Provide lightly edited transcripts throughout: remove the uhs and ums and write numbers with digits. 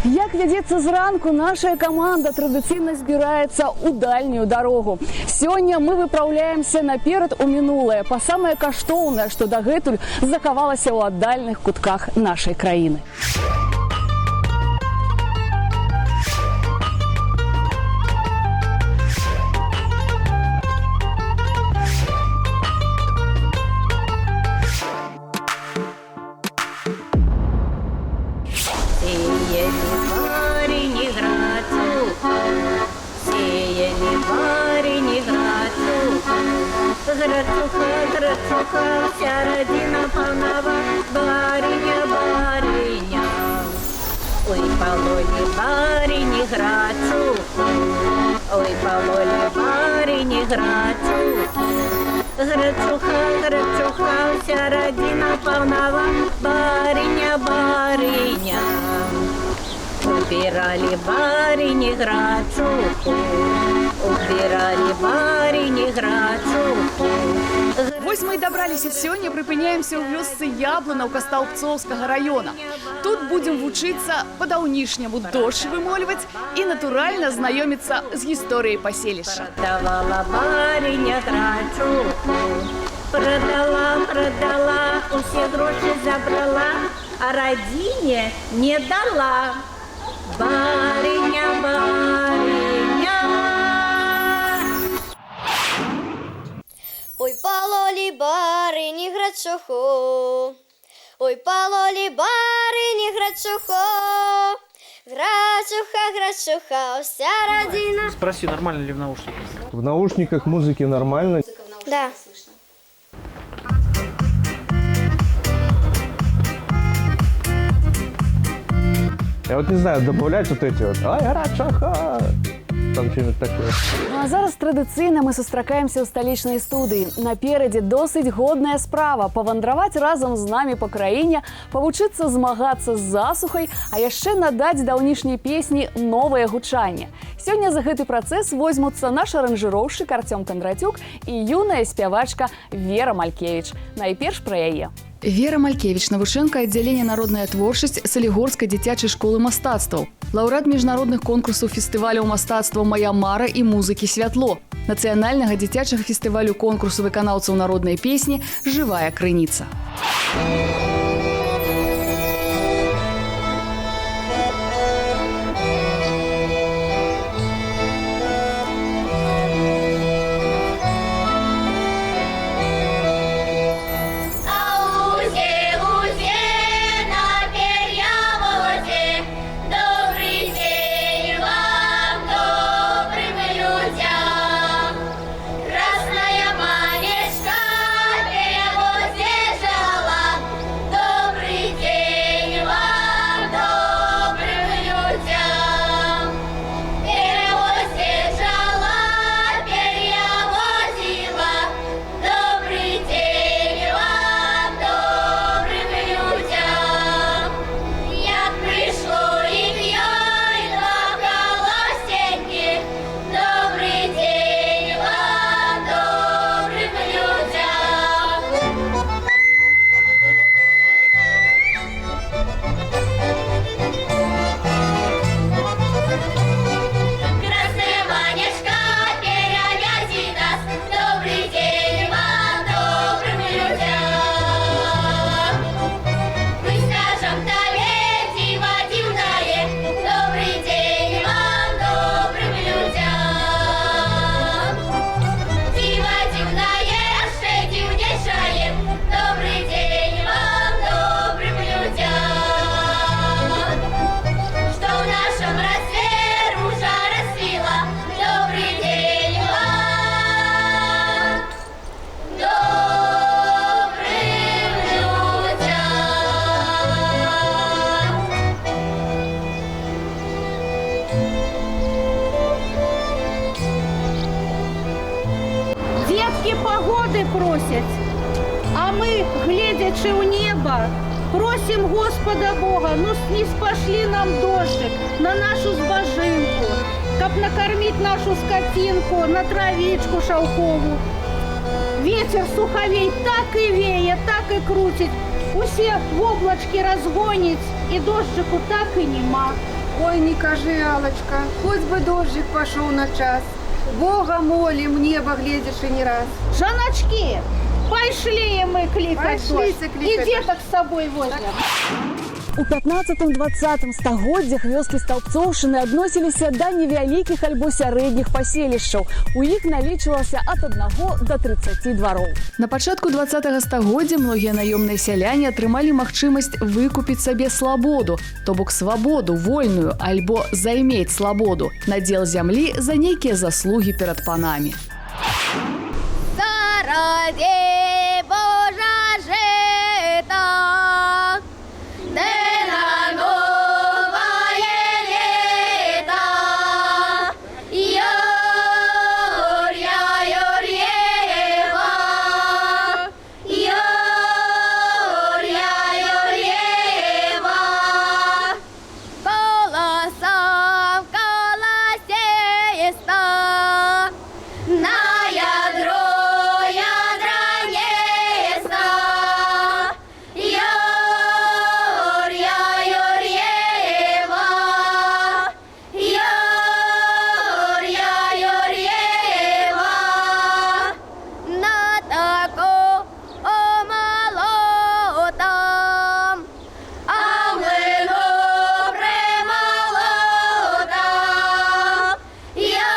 Як вядзецца зранку, наша каманда традыцыйна збіраецца ў дальнюю дарогу. Сёння мы выпраўляемся наперад у мінулае, па самае каштоўнае, што дагэтуль захавалася ў аддальных кутках нашай краіны. Грацуха, вся родина полнова, барыня, барыня. Ой, пололи барыни грацуху, ой, пололи барыни грацуху. Грацуха, вся родина полнова, барыня, барыня. Убирали барыни грацуху, убирали барыни грацуху. Вось мы і дабраліся сёння, прыпыняемся ў вёсцы Яблынаўка Стаўбцоўскага раёна. Тут будзем вучыцца па-даўнішняму дождж вымольваць і, натуральна, знаёміцца з гісторыяй паселішча. Продавала барыня грацуху, продала, усе гроші забрала, а радзіне не дала. Барыня, барыня. Ой, пололи барыни грацуху, ой, пололи барыни грацуху. Грацуха, вся родина. Спроси, нормально ли в наушниках? В наушниках музыки нормально? Да. Я вот не знаю, добавлять вот эти вот «Ай, грачаха!» Там что-нибудь такое. Ну а зараз традыцыйна мы сустракаемся ў сталічнай студыі. Наперадзе досыць годная справа павандраваць разам з намі па краіне, павучыцца змагацца з засухай, а яшчэ надаць даўнішняй песні новае гучанне. Сёння за гэты працэс возьмуцца наш аранжыроўшчык Артём Кондратюк і юная спявачка Вера Малькевіч. Найперш пра яе. Вера Малькевіч, навучэнка аддзялення народная творчасць Салігорскай дзіцячай школы мастацтваў. Лаўрэат міжнародных конкурсаў фестываляў мастацтва «Мая мара» і музыкі «Святло», нацыянальнага дзіцячага фестывалю конкурсу выканаўцаў народнай песні «Жывая крыніца». Просять, а мы, глядячи у неба, просим Господа Бога, ну не спошли нам дождик на нашу збожинку, каб накормить нашу скотинку на травичку шелковую. Ветер суховей так и веет, так и крутит, усе в облачки разгонить, и дождику так и нема. Ой, не кажи, Алочка, хоть бы дождик пошел на час. Бога молим, небо глядишь и не раз. Жаночки, пошли мы кликать дождь. И деток с собой возьмем. У 15-20 стагоддзях вёскі стаўбцоўшчыны адносіліся да невялікіх альбо сярэдніх паселішчаў. У іх налічвалася ад 1 до 30 двароў. На пачатку 20-го стагоддзя многія наёмныя сяляне атрымалі магчымасць выкупіць сабе свабоду, то бок свабоду вольную альбо займець свабоду, надзел зямлі за нейкія заслугі перад панамі. Заради Божа жита, де на новое лето. Юрья Юрьева, Юрья Юрьева, колосом колосиста, на ядро ядранеста. Юрья Юрьева, Юрья Юрьева, на таком молотом, а млину примолотом. Юрья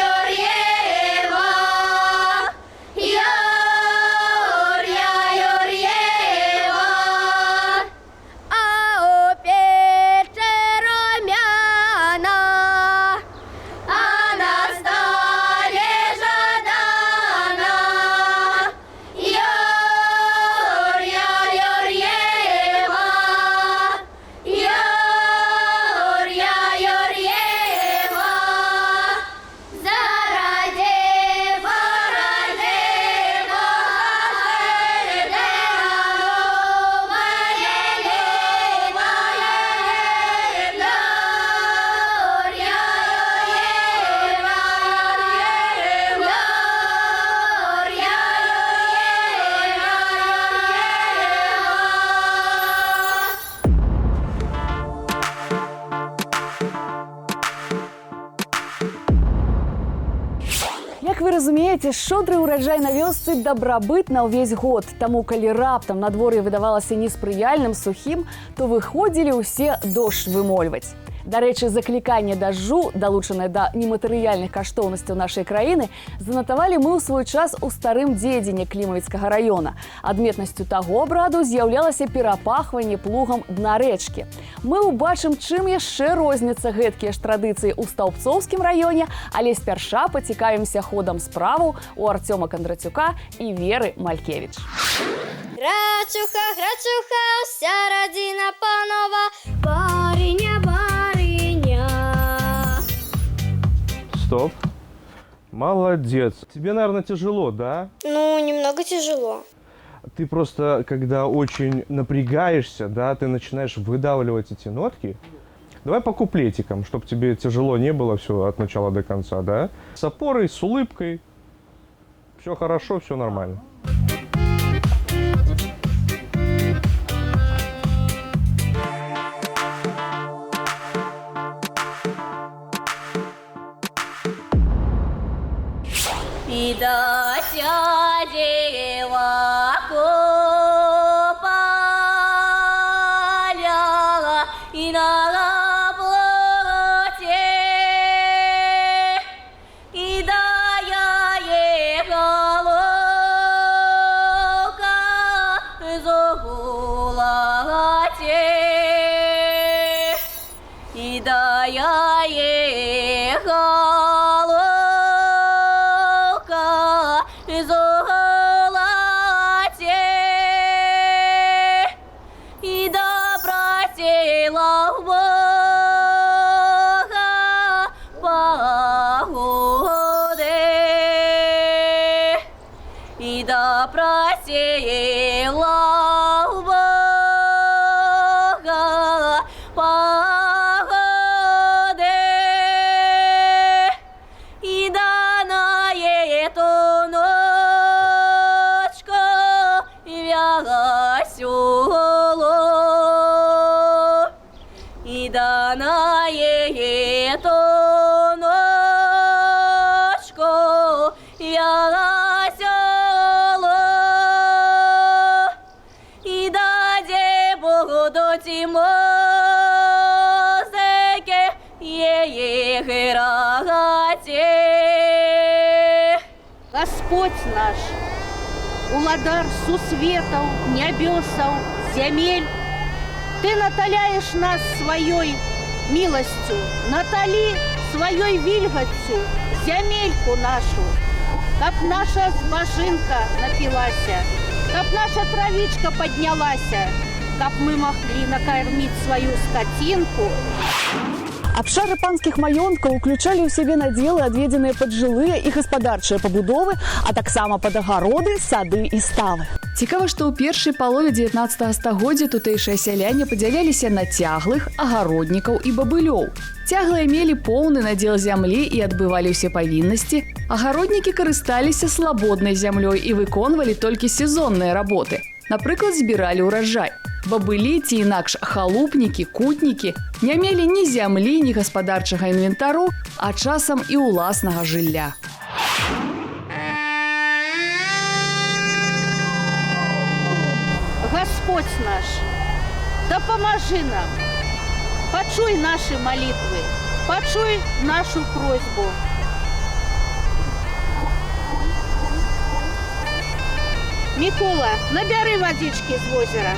Юрьева, Юрья Юрьева, а у печи румяна, а на столе жадана. Юрья Юрьева, Юрья Юрьева, заради Божьего Як вы разумееце, шчодры ўраджай на вёсцы дабрабыт на ўвесь год. Таму, калі раптам надвор'е выдавалася неспрыяльным, сухім, то выходзілі ўсе дождж вымольваць. Дарэчы, закліканне дажджу, далучанае да нематэрыяльных каштоўнасцяў нашай краіны, занатавалі мы ў свой час у старым дзедзіне Клімавіцкага раёна. Адметнасцю таго абраду з'яўлялася перапахванне плугам дна рэчкі. Мы ўбачым, чым яшчэ розняцца гэткія ж традыцыі ў Стаўбцоўскім раёне, але спярша пацікавімся ходам справаў у Арцёма Кандрацюка і Веры Малькевіч. Грачуха, грачуха, вся родина панова, барыня, барыня. Стоп. Молодец. Тебе, наверное, тяжело, да? Ну, немного тяжело. Ты просто, когда очень напрягаешься, да, ты начинаешь выдавливать эти нотки. Давай по куплетикам, чтобы тебе тяжело не было все от начала до конца, да? С опорой, с улыбкой. Все хорошо, все нормально. И дося дева купаля, и на плоте, и да я ехала золоте, и да я ехала золоте, и да просила у Бога погоды, и да просила у Бога погоды, и да на эту ночку вялась улов, Гості музики, її грагаті. Господь наш, уладар сусветов, небесов, земель, Ты натоляешь нас своей милостью, натоли своей вильготью земельку нашу, как наша збожинка напилася, как наша травичка поднялася, как мы могли накормить свою скотинку. Абшары панскіх маёнткаў уключалі ў сябе надзелы, адведзеныя пад жылыя і гаспадарчыя пабудовы, а таксама пад агароды, сады і ставы. Цікава, што ў першай палове 19 стагоддзя тутэйшыя сяляне падзяляліся на цяглых, агароднікаў і бабылёў. Цяглыя мелі поўны надзел зямлі і адбывалі ўсе павіннасці, агароднікі карысталіся слабоднай зямлёй і выконвалі толькі сезонныя работы. Напрыклад, збіралі ўраджай. Бабылі ці інакш халупнікі, кутнікі не мелі ні зямлі, ні гаспадарчага інвентару, а часам і ўласнага жылля. Господь наш, допоможи нам, почуй наши молитвы, почуй нашу просьбу. Микола, набери водички з озера.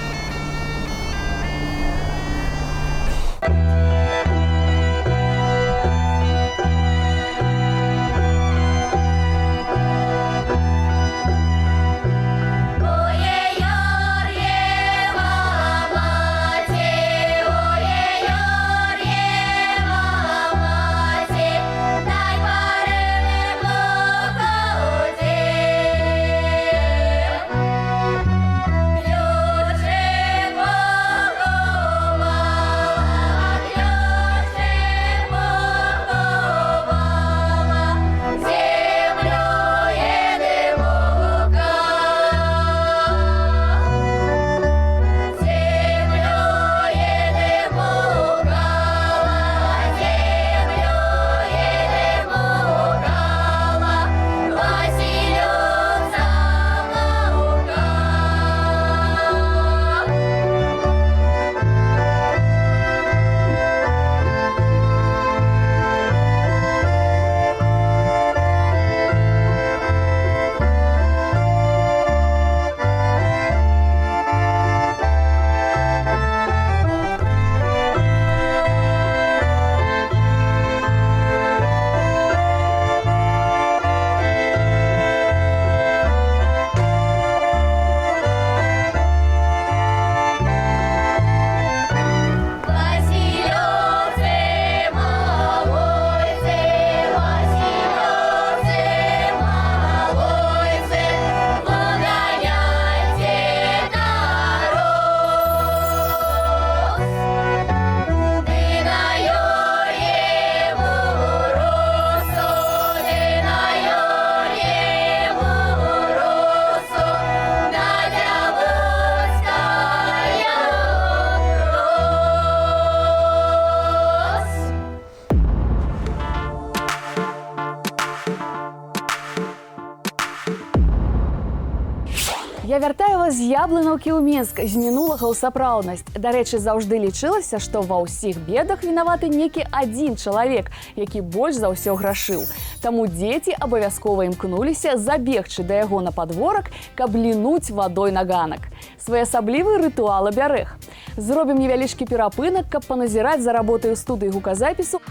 Я вяртаю вас з Яблынаўкі ў Мінск, з мінулага ў сапраўднасць. Дарэчы, заўжды лічылася, што ва ўсіх бедах вінаваты некі адзін чалавек, які больш за ўсё грашыў. Таму дзеці абавязкова імкнуліся забегчы да яго на падворак, каб лінуць вадой на ганак. Своеасаблівы рытуал абярэг. Зробім невялічкі перапынак, каб паназіраць за работай у студыі гуказапісу.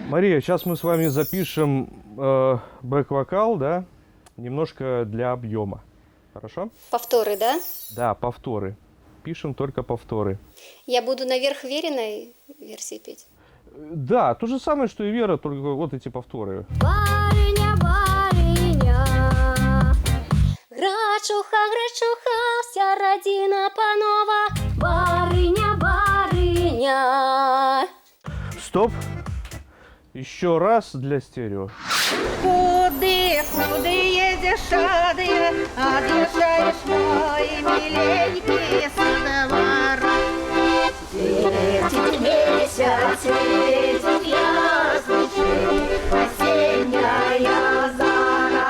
Мария, сейчас мы с вами запишем бэк-вокал, да, немножко для объема. Хорошо? Повторы, да? Да, повторы. Пишем только повторы. Я буду наверх Вериной версии петь? Да, то же самое, что и Вера, только вот эти повторы. Барыня, барыня, грачуха, грачуха, вся родина панова. Барыня, барыня. Стоп. Еще раз для стерео. Куды, куды едешь, адыя, адъезжаешь мой миленький садовар. Светит месяц, светит ясничек, осенняя зара.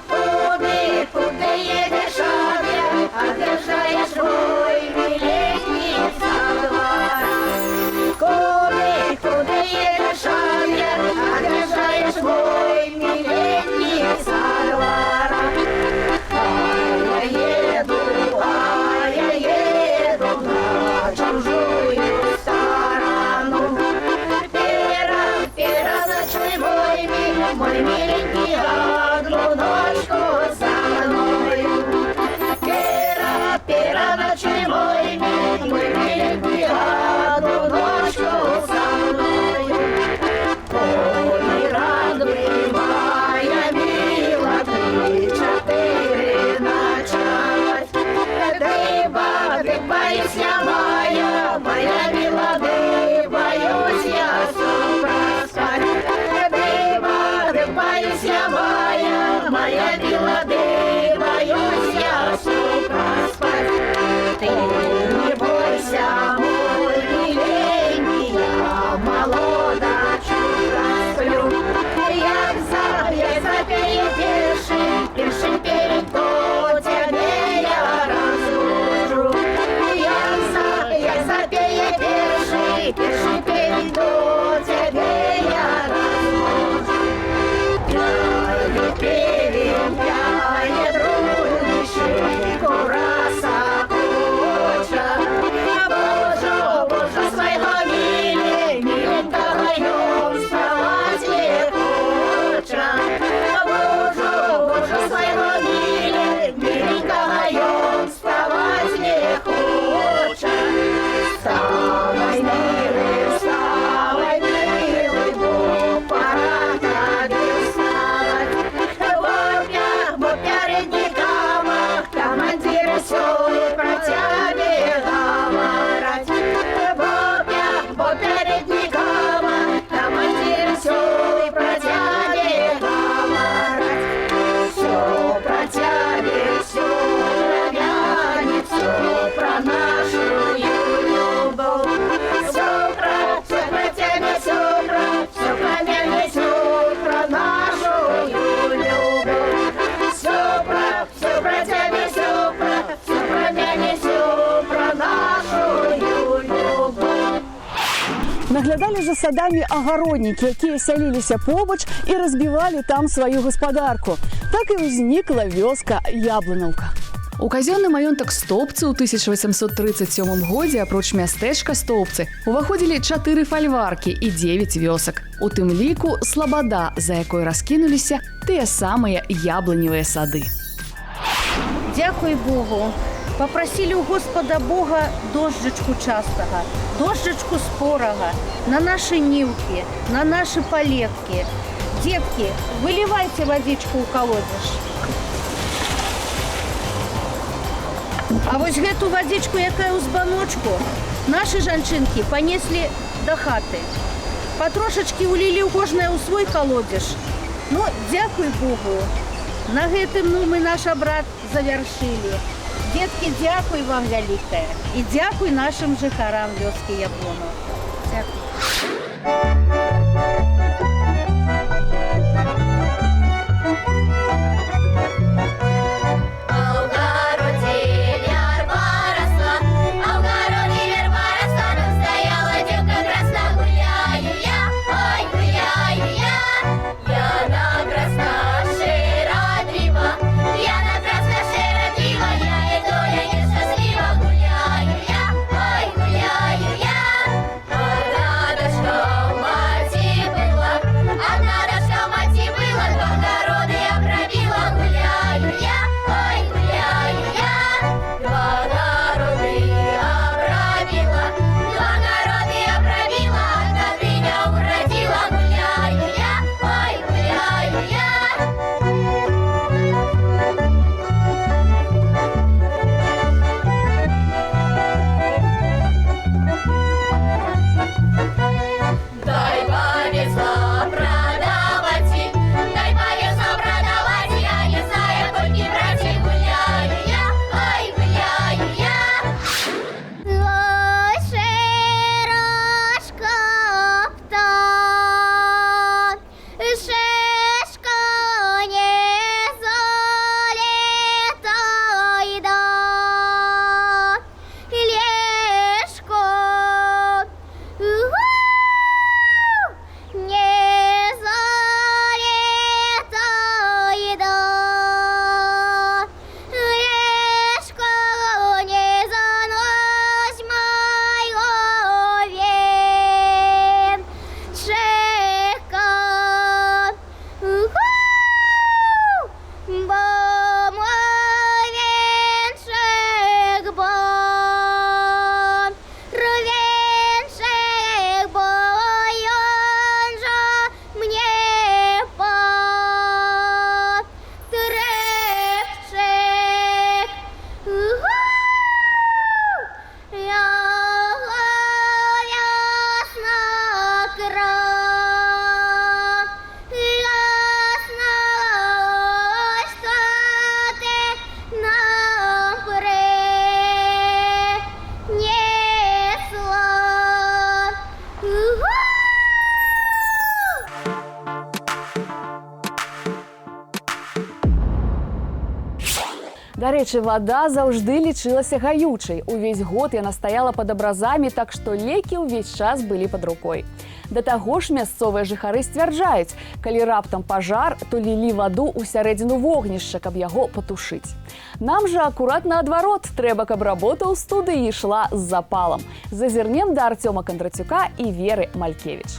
Куды, куды едешь, адыя, Одержаешь мой миленький сад. мой миленький, одну ночку со мною. Пера, пера, ночи мой миленький, одну ночку со мною. Ой, радуй, моя мила, 3-4 ночевать. Ты боюсь я моя мила, ты боюсь я сон проспать. Ты боюсь я моя мила, ты боюсь я сон проспать. Ты не бойся, мой миленький, я молодочу сплю. Я запею пешим перед то тебе я разложу. Я запею пешим перед то тебе я разложу. Я певен, я труднейший, кураса куча. Боже, своего миленького днем вставать не хоча. Боже, своего миленького днем вставать не хоча. Вставай, милый, бо пора тебе вставать. Бо передникам командир все про тебя говорить. Бо передникам командир все про тебя говорить. Все про тебя, все глянет, все про нашу любовь. Все про тебя, все про меня, все про нашу любовь. Все про тебя, все про меня, все про нашу любовь. Наглядалі за садамі агароднікі, якія сяліліся побач і разбівалі там сваю гаспадарку. Так і ўзнікла вёска Яблынаўка. У казённы маёнтак Стоўбцы ў 1837 годзе, апроч мястэчка Стоўбцы, уваходзілі 4 фальваркі і 9 вёсак. У тым ліку Слабада, за якой раскінуліся тыя самыя яблыневыя сады. Дякуй Богу. Попросили у Господа Бога дождичку частого, дождичку спорого на наши нивки, на наши полетки. Детки, выливайте водичку у колодеж. А вот эту водичку, якая у збаночку, наши жанчынки понесли до хаты. Потрошечки улили у кожная у свой колодеж. Ну, дякуй Богу. На гэтым мы наш абрад завершили. Детки, дякуй вам вялікае. І дякуй нашим жыхарам вёскі Яблонаў. Дякуй. Гуляю я, ой, гуляю я, Дарэчы, вада заўжды лічылася гаючай. Увесь год яна стаяла пад абразамі, так што лекі ўвесь час былі пад рукой. Да таго ж мясцовыя жыхары сцвярджаюць, калі раптам пажар, то лілі ваду ў сярэдзіну вогнішча, каб яго патушыць. Нам жа акурат наадварот, трэба, каб работа ў студыі ішла з запалам. Зазірнем да Артёма Кондрацюка и Веры Малькевич.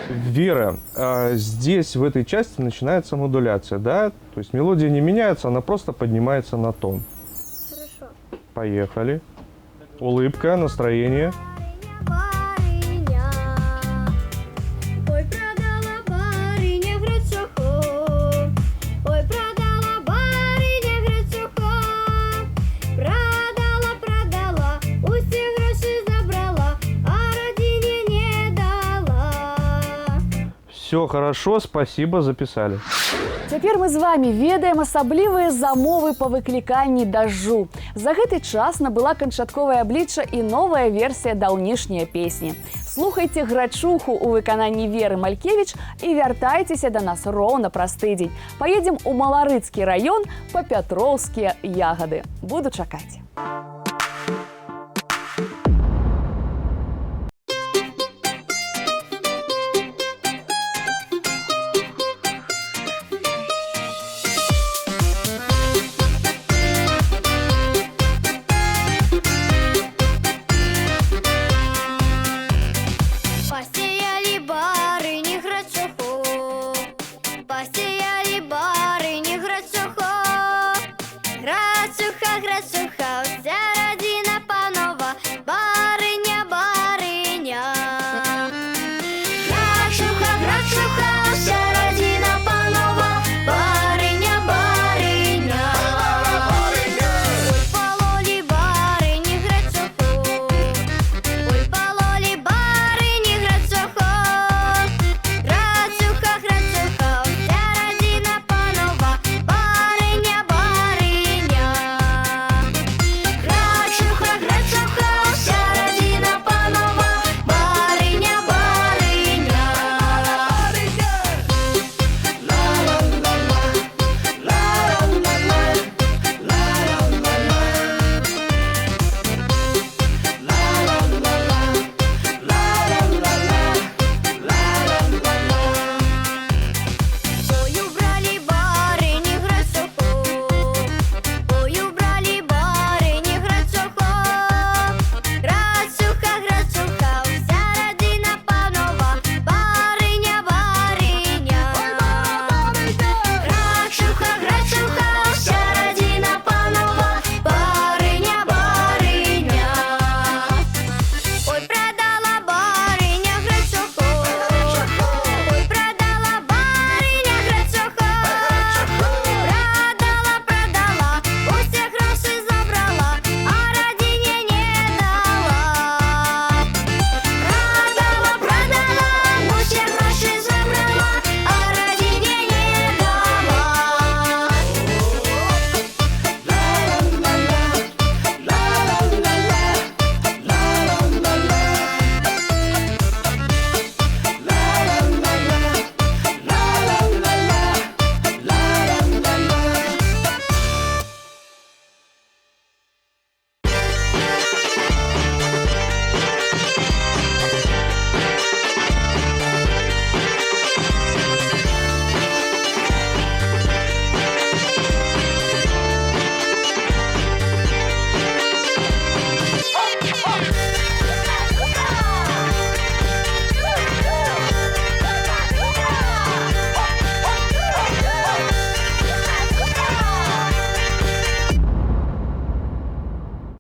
Вера, здесь в этой части начинается модуляция, да? То есть мелодия не меняется, она просто поднимается на тон. Хорошо. Поехали. Улыбка, настроение. Ой, продала барыня гречуху. Ой, продала барыня гречуху. Продала, усі гроші забрала, а родине не дала. Все хорошо, спасибо, записали. Цяпер мы з вами ведаем асаблівыя замовы па выкліканні дажджу. За гэты час набыла канчатковае аблічча і новая версія даўнішняй песні. Слухайце грачуху ў выкананні Веры Малькевич і вяртайцеся да нас роўна праз тыдзень. Паедзем у Маларыцкі раён па пятроўскія ягады. Буду чакаць.